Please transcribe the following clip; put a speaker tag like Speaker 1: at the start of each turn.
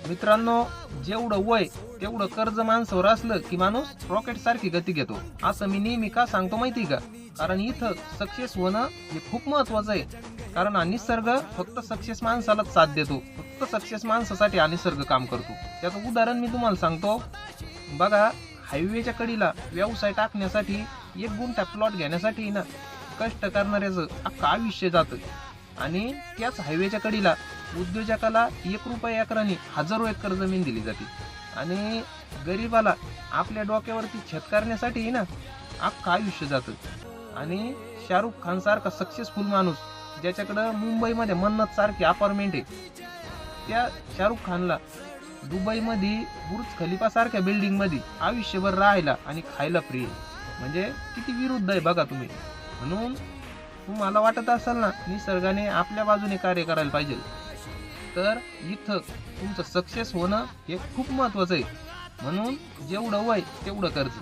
Speaker 1: मित्रांनो, जेवढं वय तेवढं कर्ज माणसावर असलं की माणूस रॉकेट सारखी गती घेतो, असं मी नेहमी का सांगतो माहिती का? कारण इथं सक्सेस होणं हे खूप महत्वाचं आहे. कारण हा निसर्ग फक्त सक्सेस माणसालाच साथ देतो. फक्त सक्सेस माणसासाठी हा निसर्ग काम करतो. त्याचं उदाहरण मी तुम्हाला सांगतो. बघा, हायवेच्या कडीला व्यवसाय टाकण्यासाठी 1 गुंठा प्लॉट घेण्यासाठी ना कष्ट करणाऱ्याचं अख्खं आयुष्य जातं. आणि त्याच हायवेच्या कडीला उद्योजकाला 1 रुपया एकराने हजारो एकर जमीन दिली जाते. आणि गरीबाला आपल्या डोक्यावरती छत करण्यासाठी ना अख्खं आयुष्य जातं. आणि शाहरुख खान सारखा सक्सेसफुल माणूस, ज्याच्याकडं मुंबईमध्ये मन्नत सारखी अपार्टमेंट आहे, त्या शाहरुख खानला दुबईमध्ये बुर्ज खलिफा सारख्या बिल्डिंग मध्ये आयुष्यभर राहायला आणि खायला फ्री आहे. म्हणजे किती विरुद्ध आहे बघा तुम्ही. म्हणून तुम्हाला वाटत असेल ना निसर्गाने आपल्या बाजूने कार्य करायला पाहिजे, तर इथं तुमचं सक्सेस होणं हे खूप महत्वाचं आहे. म्हणून जेवढं वय तेवढं कर्ज.